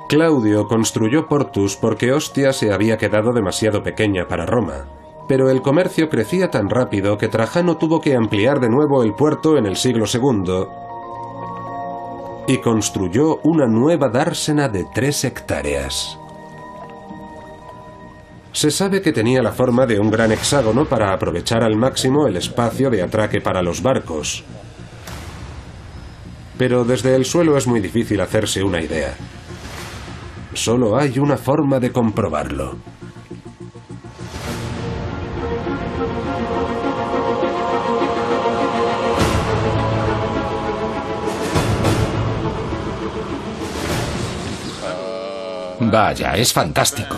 Claudio construyó Portus porque Ostia se había quedado demasiado pequeña para Roma, pero el comercio crecía tan rápido que Trajano tuvo que ampliar de nuevo el puerto en el siglo II y construyó una nueva dársena de 3 hectáreas. Se sabe que tenía la forma de un gran hexágono para aprovechar al máximo el espacio de atraque para los barcos. Pero desde el suelo es muy difícil hacerse una idea. Solo hay una forma de comprobarlo. Vaya, es fantástico.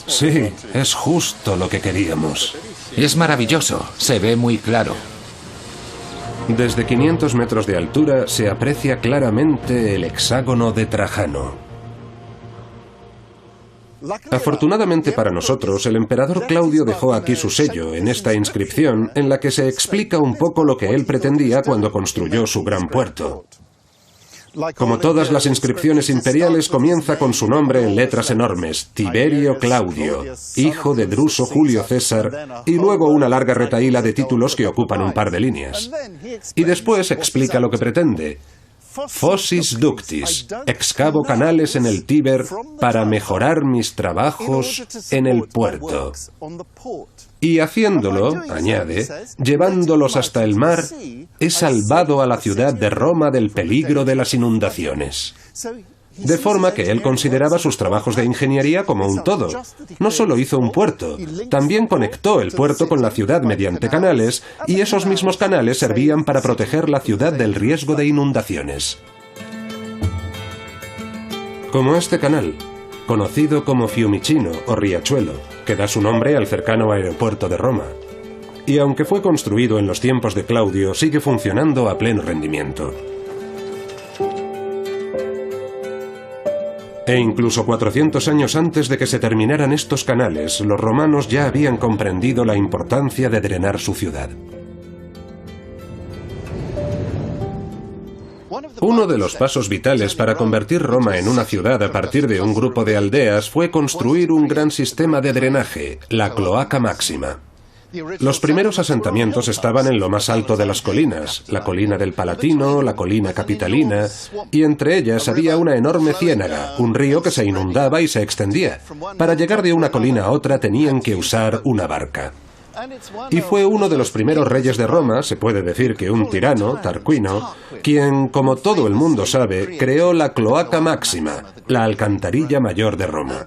Sí, es justo lo que queríamos. Es maravilloso, se ve muy claro. Desde 500 metros de altura se aprecia claramente el hexágono de Trajano. Afortunadamente para nosotros, el emperador Claudio dejó aquí su sello en esta inscripción en la que se explica un poco lo que él pretendía cuando construyó su gran puerto. Como todas las inscripciones imperiales, comienza con su nombre en letras enormes, Tiberio Claudio, hijo de Druso Julio César, y luego una larga retahíla de títulos que ocupan un par de líneas. Y después explica lo que pretende. Fossis ductis, excavo canales en el Tíber para mejorar mis trabajos en el puerto. Y haciéndolo, añade, llevándolos hasta el mar, he salvado a la ciudad de Roma del peligro de las inundaciones. De forma que él consideraba sus trabajos de ingeniería como un todo. No solo hizo un puerto, también conectó el puerto con la ciudad mediante canales, y esos mismos canales servían para proteger la ciudad del riesgo de inundaciones. Como este canal. conocido como Fiumicino o Riachuelo, que da su nombre al cercano aeropuerto de Roma. Y aunque fue construido en los tiempos de Claudio, sigue funcionando a pleno rendimiento. E incluso 400 años antes de que se terminaran estos canales, los romanos ya habían comprendido la importancia de drenar su ciudad. Uno de los pasos vitales para convertir Roma en una ciudad a partir de un grupo de aldeas fue construir un gran sistema de drenaje, la Cloaca Máxima. Los primeros asentamientos estaban en lo más alto de las colinas, la colina del Palatino, la colina capitalina, y entre ellas había una enorme ciénaga, un río que se inundaba y se extendía. Para llegar de una colina a otra tenían que usar una barca. Y fue uno de los primeros reyes de Roma, se puede decir que un tirano, Tarquino, quien, como todo el mundo sabe, creó la Cloaca Máxima, la alcantarilla mayor de Roma.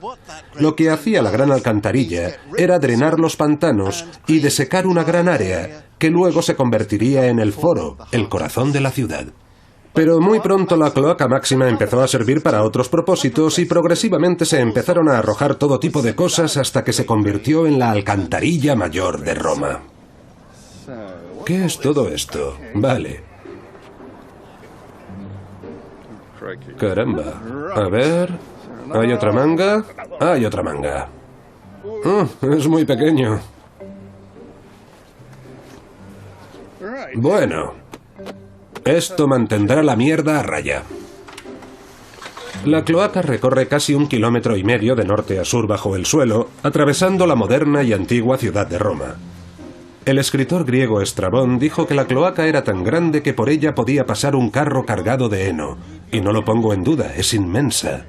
Lo que hacía la gran alcantarilla era drenar los pantanos y desecar una gran área, que luego se convertiría en el foro, el corazón de la ciudad. Pero muy pronto la Cloaca Máxima empezó a servir para otros propósitos y progresivamente se empezaron a arrojar todo tipo de cosas hasta que se convirtió en la alcantarilla mayor de Roma. ¿Qué es todo esto? Vale. Caramba. A ver... ¿Hay otra manga? Hay otra manga. Es muy pequeño. Bueno... Esto mantendrá la mierda a raya. La cloaca recorre casi 1,5 kilómetros de norte a sur bajo el suelo, atravesando la moderna y antigua ciudad de Roma. El escritor griego Estrabón dijo que la cloaca era tan grande que por ella podía pasar un carro cargado de heno. Y no lo pongo en duda, es inmensa.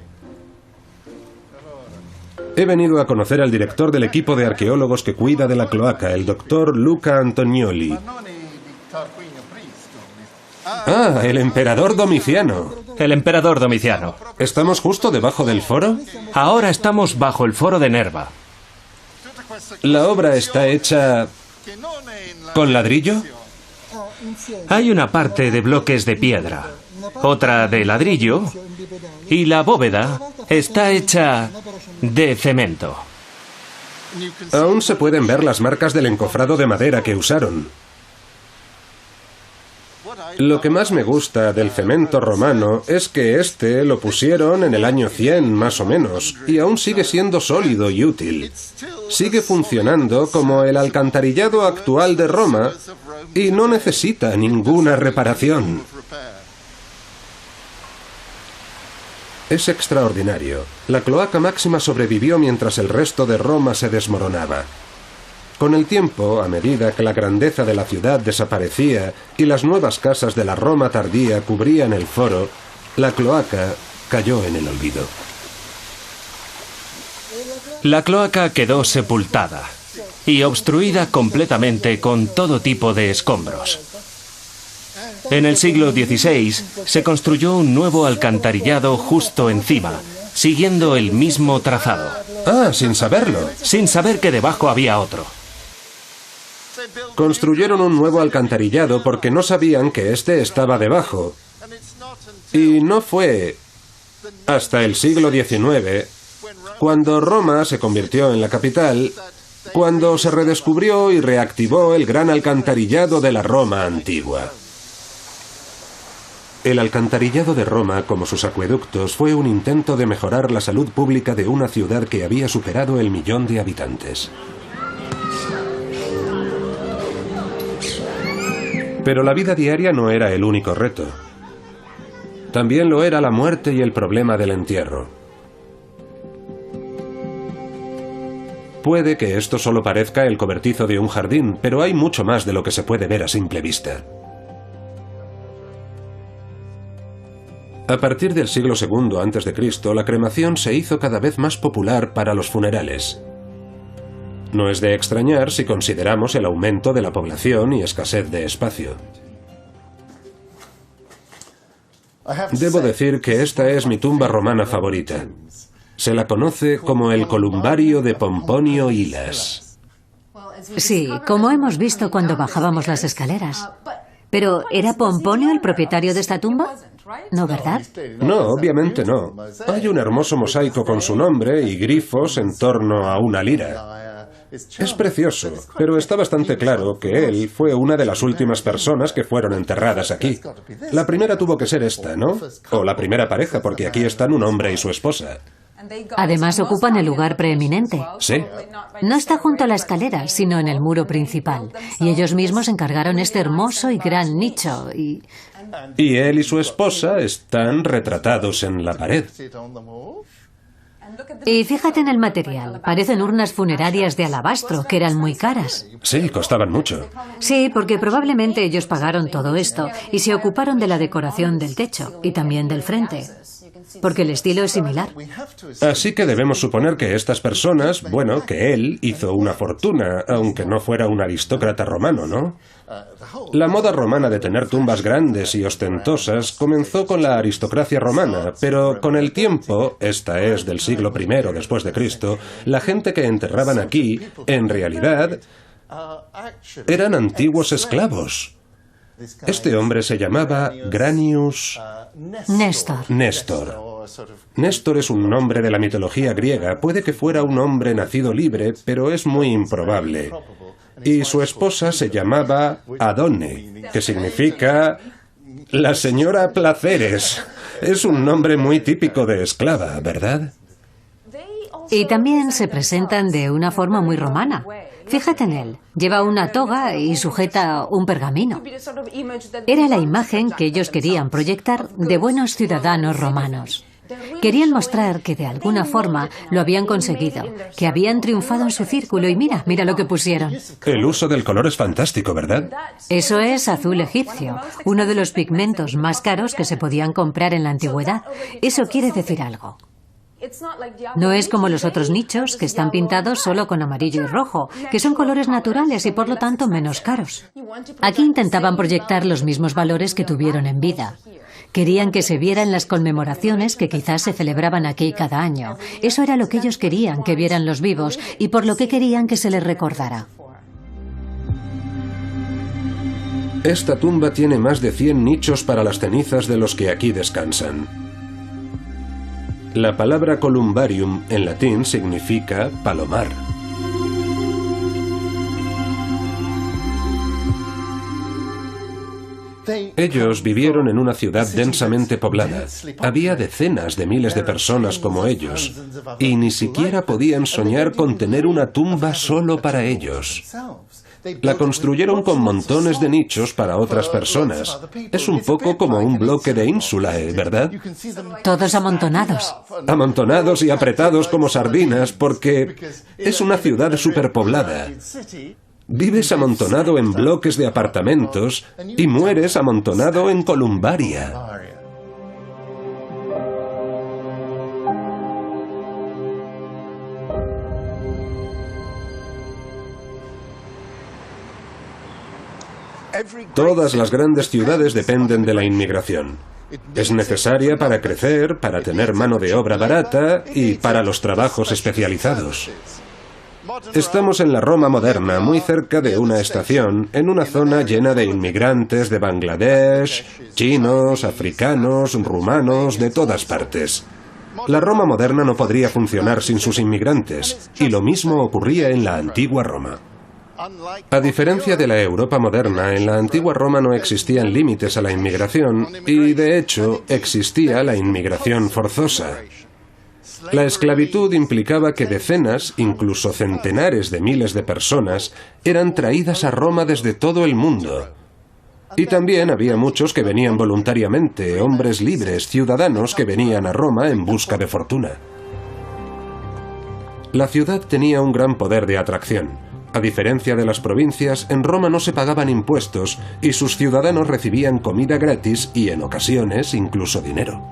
He venido a conocer al director del equipo de arqueólogos que cuida de la cloaca, el doctor Luca Antonioli. Ah, el emperador Domiciano. El emperador Domiciano. ¿Estamos justo debajo del foro? Ahora estamos bajo el foro de Nerva. ¿La obra está hecha con ladrillo? Hay una parte de bloques de piedra, otra de ladrillo, y la bóveda está hecha de cemento. Aún se pueden ver las marcas del encofrado de madera que usaron. Lo que más me gusta del cemento romano es que este lo pusieron en el año 100 más o menos, y aún sigue siendo sólido y útil. Sigue funcionando como el alcantarillado actual de Roma y no necesita ninguna reparación. Es extraordinario. La Cloaca Máxima sobrevivió mientras el resto de Roma se desmoronaba. Con el tiempo, a medida que la grandeza de la ciudad desaparecía y las nuevas casas de la Roma tardía cubrían el foro, la cloaca cayó en el olvido. La cloaca quedó sepultada y obstruida completamente con todo tipo de escombros. En el siglo XVI se construyó un nuevo alcantarillado justo encima, siguiendo el mismo trazado. Ah, sin saberlo. Sin saber que debajo había otro. Construyeron un nuevo alcantarillado porque no sabían que este estaba debajo. Y no fue hasta el siglo XIX, cuando Roma se convirtió en la capital, cuando se redescubrió y reactivó el gran alcantarillado de la Roma antigua. El alcantarillado de Roma, como sus acueductos, fue un intento de mejorar la salud pública de una ciudad que había superado el 1.000.000 de habitantes. Pero la vida diaria no era el único reto. También lo era la muerte y el problema del entierro. Puede que esto solo parezca el cobertizo de un jardín, pero hay mucho más de lo que se puede ver a simple vista. A partir del siglo II a.C., la cremación se hizo cada vez más popular para los funerales. No es de extrañar si consideramos el aumento de la población y escasez de espacio. Debo decir que esta es mi tumba romana favorita. Se la conoce como el columbario de Pomponio Hilas. Sí, como hemos visto cuando bajábamos las escaleras. Pero, ¿era Pomponio el propietario de esta tumba? No, ¿verdad? No, obviamente no. Hay un hermoso mosaico con su nombre y grifos en torno a una lira. Es precioso, pero está bastante claro que él fue una de las últimas personas que fueron enterradas aquí. La primera tuvo que ser esta, ¿no? O la primera pareja, porque aquí están un hombre y su esposa. Además ocupan el lugar preeminente. Sí. No está junto a la escalera, sino en el muro principal. Y ellos mismos encargaron este hermoso y gran nicho. Y él y su esposa están retratados en la pared. Y fíjate en el material. Parecen urnas funerarias de alabastro, que eran muy caras. Sí, costaban mucho. Sí, porque probablemente ellos pagaron todo esto y se ocuparon de la decoración del techo y también del frente. Porque el estilo es similar. Así que debemos suponer que estas personas, bueno, que él hizo una fortuna, aunque no fuera un aristócrata romano, ¿no? La moda romana de tener tumbas grandes y ostentosas comenzó con la aristocracia romana, pero con el tiempo, esta es del siglo I después de Cristo, la gente que enterraban aquí, en realidad, eran antiguos esclavos. Este hombre se llamaba Granius Néstor. Néstor es un nombre de la mitología griega. Puede que fuera un hombre nacido libre, pero es muy improbable. Y su esposa se llamaba Adone, que significa la señora Placeres. Es un nombre muy típico de esclava, ¿verdad? Y también se presentan de una forma muy romana. Fíjate en él. Lleva una toga y sujeta un pergamino. Era la imagen que ellos querían proyectar de buenos ciudadanos romanos. Querían mostrar que de alguna forma lo habían conseguido, que habían triunfado en su círculo y mira lo que pusieron. El uso del color es fantástico, ¿verdad? Eso es azul egipcio, uno de los pigmentos más caros que se podían comprar en la antigüedad. Eso quiere decir algo. No es como los otros nichos que están pintados solo con amarillo y rojo, que son colores naturales y por lo tanto menos caros. Aquí intentaban proyectar los mismos valores que tuvieron en vida. Querían que se viera en las conmemoraciones que quizás se celebraban aquí cada año. Eso era lo que ellos querían que vieran los vivos y por lo que querían que se les recordara. Esta tumba tiene más de 100 nichos para las cenizas de los que aquí descansan. La palabra columbarium en latín significa palomar. Ellos vivieron en una ciudad densamente poblada. Había decenas de miles de personas como ellos, y ni siquiera podían soñar con tener una tumba solo para ellos. La construyeron con montones de nichos para otras personas. Es un poco como un bloque de Insulae, ¿verdad? Todos amontonados. Amontonados y apretados como sardinas, porque es una ciudad superpoblada. Vives amontonado en bloques de apartamentos y mueres amontonado en columbaria. Todas las grandes ciudades dependen de la inmigración. Es necesaria para crecer, para tener mano de obra barata y para los trabajos especializados. Estamos en la Roma moderna, muy cerca de una estación, en una zona llena de inmigrantes de Bangladesh, chinos, africanos, rumanos, de todas partes. La Roma moderna no podría funcionar sin sus inmigrantes, y lo mismo ocurría en la antigua Roma. A diferencia de la Europa moderna, en la antigua Roma no existían límites a la inmigración y, de hecho, existía la inmigración forzosa. La esclavitud implicaba que decenas, incluso centenares de miles de personas eran traídas a Roma desde todo el mundo. Y también había muchos que venían voluntariamente, hombres libres, ciudadanos que venían a Roma en busca de fortuna. La ciudad tenía un gran poder de atracción. A diferencia de las provincias, en Roma no se pagaban impuestos y sus ciudadanos recibían comida gratis y, en ocasiones, incluso dinero.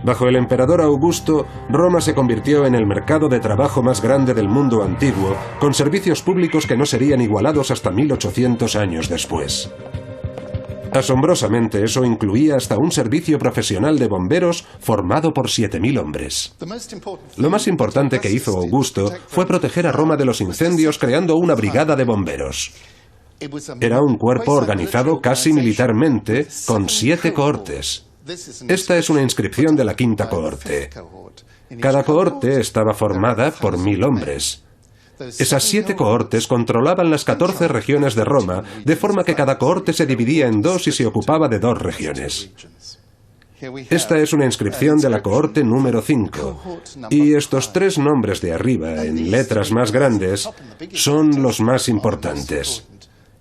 Bajo el emperador Augusto, Roma se convirtió en el mercado de trabajo más grande del mundo antiguo, con servicios públicos que no serían igualados hasta 1800 años después. Asombrosamente, eso incluía hasta un servicio profesional de bomberos formado por 7000 hombres. Lo más importante que hizo Augusto fue proteger a Roma de los incendios creando una brigada de bomberos. Era un cuerpo organizado casi militarmente, con 7 cohortes. Esta es una inscripción de la 5ª cohorte. Cada cohorte estaba formada por 1000 hombres. Esas 7 cohortes controlaban las 14 regiones de Roma, de forma que cada cohorte se dividía en 2 y se ocupaba de 2 regiones. Esta es una inscripción de la cohorte número 5, y estos 3 nombres de arriba, en letras más grandes, son los más importantes.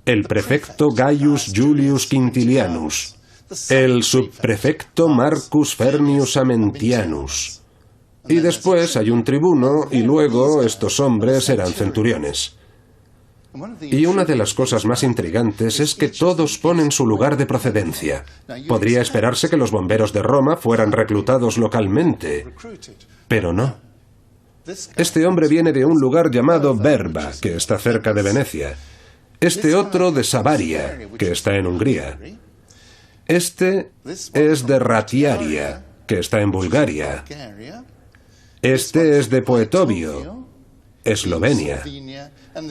El prefecto Gaius Julius Quintilianus, el subprefecto Marcus Fernius Amentianus, y después hay un tribuno, y luego estos hombres eran centuriones. Y una de las cosas más intrigantes es que todos ponen su lugar de procedencia. Podría esperarse que los bomberos de Roma fueran reclutados localmente, pero no. Este hombre viene de un lugar llamado Verba, que está cerca de Venecia. Este otro de Savaria, que está en Hungría. Este es de Ratiaria, que está en Bulgaria. Este es de Poetovio, Eslovenia.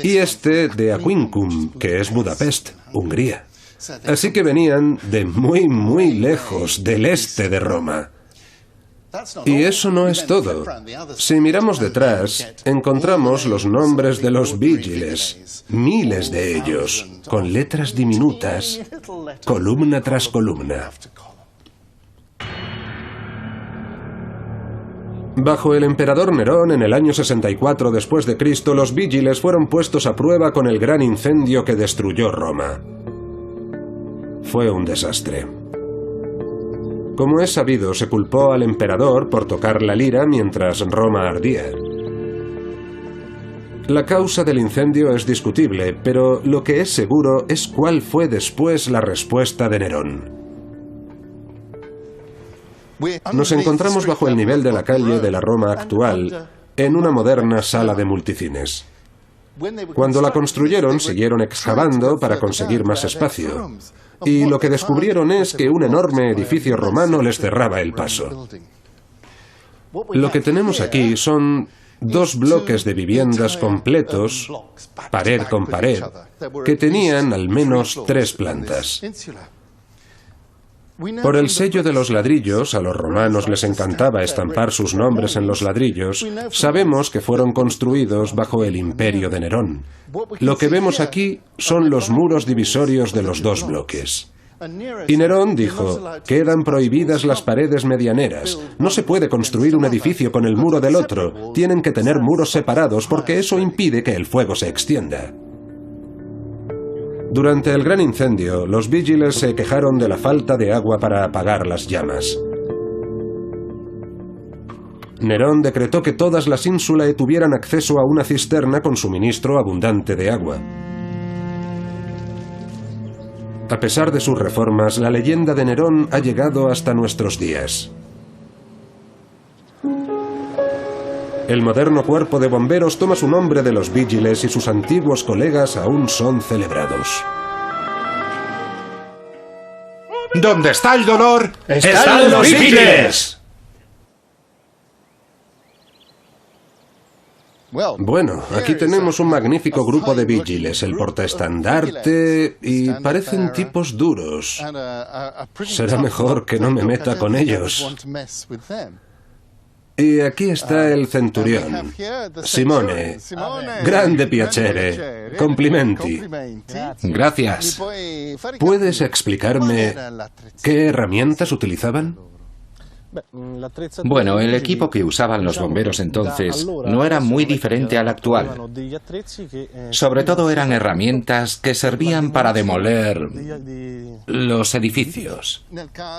Y este de Aquincum, que es Budapest, Hungría. Así que venían de muy, muy lejos del este de Roma. Y eso no es todo. Si miramos detrás, encontramos los nombres de los vigiles, miles de ellos, con letras diminutas, columna tras columna. Bajo el emperador Nerón, en el año 64 después de Cristo, los vigiles fueron puestos a prueba con el gran incendio que destruyó Roma. Fue un desastre. Como es sabido, se culpó al emperador por tocar la lira mientras Roma ardía. La causa del incendio es discutible, pero lo que es seguro es cuál fue después la respuesta de Nerón. Nos encontramos bajo el nivel de la calle de la Roma actual, en una moderna sala de multicines. Cuando la construyeron, siguieron excavando para conseguir más espacio. Y lo que descubrieron es que un enorme edificio romano les cerraba el paso. Lo que tenemos aquí son 2 bloques de viviendas completos, pared con pared, que tenían al menos 3 plantas. Por el sello de los ladrillos, a los romanos les encantaba estampar sus nombres en los ladrillos, sabemos que fueron construidos bajo el imperio de Nerón. Lo que vemos aquí son los muros divisorios de los 2 bloques. Y Nerón dijo, quedan prohibidas las paredes medianeras, no se puede construir un edificio con el muro del otro, tienen que tener muros separados porque eso impide que el fuego se extienda. Durante el gran incendio, los vigiles se quejaron de la falta de agua para apagar las llamas. Nerón decretó que todas las ínsulae tuvieran acceso a una cisterna con suministro abundante de agua. A pesar de sus reformas, la leyenda de Nerón ha llegado hasta nuestros días. El moderno cuerpo de bomberos toma su nombre de los vigiles y sus antiguos colegas aún son celebrados. ¿Dónde está el dolor? ¡Están los vigiles! Bueno, aquí tenemos un magnífico grupo de vigiles, el portaestandarte, y parecen tipos duros. Será mejor que no me meta con ellos. Y aquí está el centurión, Simone. Grande piacere, complimenti. Gracias. ¿Puedes explicarme qué herramientas utilizaban? Bueno, el equipo que usaban los bomberos entonces no era muy diferente al actual. Sobre todo eran herramientas que servían para demoler los edificios.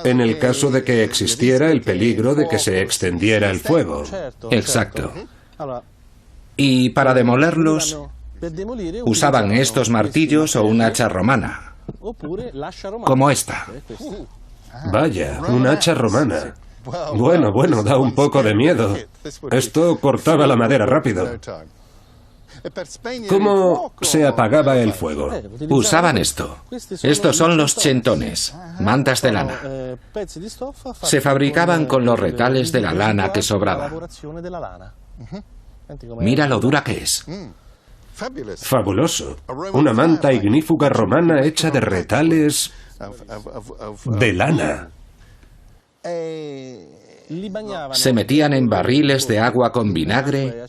En el caso de que existiera el peligro de que se extendiera el fuego. Exacto. Y para demolerlos usaban estos martillos o un hacha romana, como esta. Vaya, un hacha romana. Bueno, da un poco de miedo. Esto cortaba la madera rápido. ¿Cómo se apagaba el fuego? Usaban esto. Estos son los chentones, mantas de lana. Se fabricaban con los retales de la lana que sobraba. Mira lo dura que es. Fabuloso. Una manta ignífuga romana hecha de retales de lana. Se metían en barriles de agua con vinagre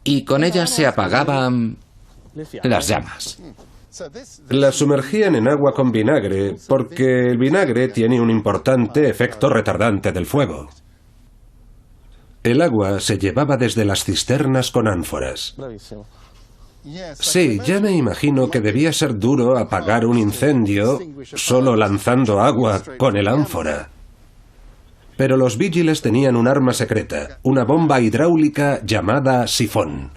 y con ellas se apagaban las llamas. Las sumergían en agua con vinagre porque el vinagre tiene un importante efecto retardante del fuego. El agua se llevaba desde las cisternas con ánforas. Sí, ya me imagino que debía ser duro apagar un incendio solo lanzando agua con el ánfora. Pero los Vigiles tenían un arma secreta, una bomba hidráulica llamada sifón.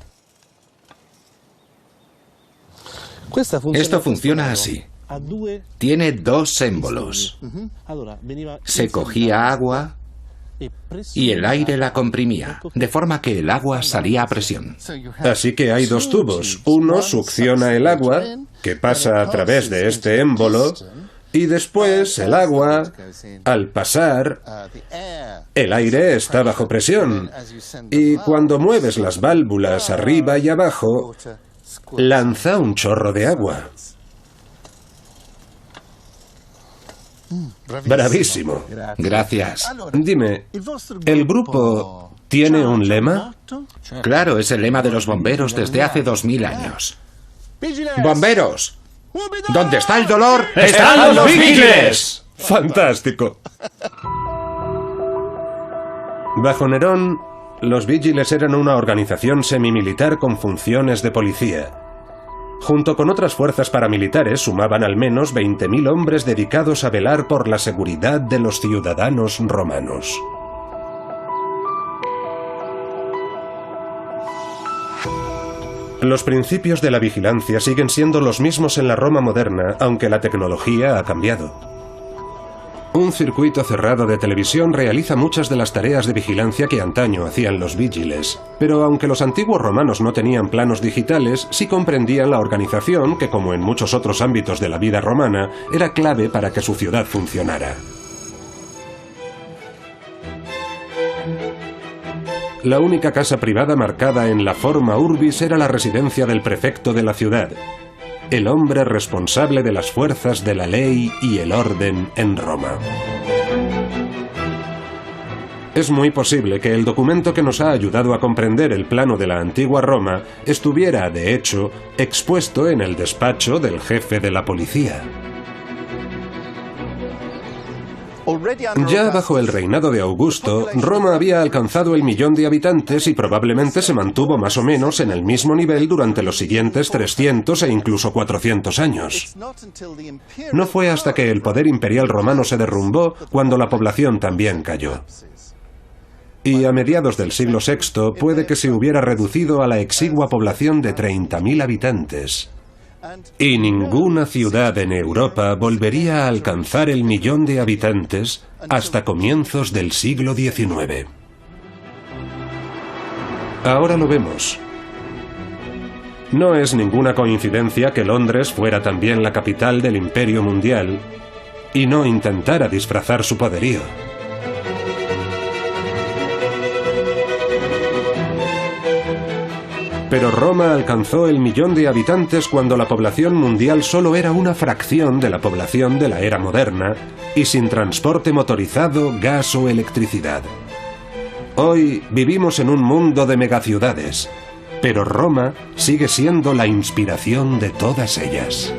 Esto funciona así. Tiene dos émbolos. Se cogía agua y el aire la comprimía, de forma que el agua salía a presión. Así que hay dos tubos. Uno succiona el agua, que pasa a través de este émbolo, y después el agua, al pasar, el aire está bajo presión. Y cuando mueves las válvulas arriba y abajo, lanza un chorro de agua. Bravísimo. Gracias. Dime, ¿el grupo tiene un lema? Claro, es el lema de los bomberos desde hace 2000 años. ¡Bomberos! ¿Dónde está el dolor? ¡Están los Vigiles! ¡Fantástico! Bajo Nerón, los Vigiles eran una organización semimilitar con funciones de policía. Junto con otras fuerzas paramilitares sumaban al menos 20.000 hombres dedicados a velar por la seguridad de los ciudadanos romanos. Los principios de la vigilancia siguen siendo los mismos en la Roma moderna, aunque la tecnología ha cambiado. Un circuito cerrado de televisión realiza muchas de las tareas de vigilancia que antaño hacían los Vigiles, pero aunque los antiguos romanos no tenían planos digitales, sí comprendían la organización que, como en muchos otros ámbitos de la vida romana, era clave para que su ciudad funcionara. La única casa privada marcada en la forma urbis era la residencia del prefecto de la ciudad, el hombre responsable de las fuerzas de la ley y el orden en Roma. Es muy posible que el documento que nos ha ayudado a comprender el plano de la antigua Roma estuviera, de hecho, expuesto en el despacho del jefe de la policía. Ya bajo el reinado de Augusto, Roma había alcanzado el 1.000.000 de habitantes y probablemente se mantuvo más o menos en el mismo nivel durante los siguientes 300 e incluso 400 años. No fue hasta que el poder imperial romano se derrumbó cuando la población también cayó. Y a mediados del siglo VI puede que se hubiera reducido a la exigua población de 30.000 habitantes. Y ninguna ciudad en Europa volvería a alcanzar el 1.000.000 de habitantes hasta comienzos del siglo XIX. Ahora lo vemos. No es ninguna coincidencia que Londres fuera también la capital del Imperio Mundial y no intentara disfrazar su poderío. Pero Roma alcanzó el 1.000.000 de habitantes cuando la población mundial solo era una fracción de la población de la era moderna y sin transporte motorizado, gas o electricidad. Hoy vivimos en un mundo de megaciudades, pero Roma sigue siendo la inspiración de todas ellas.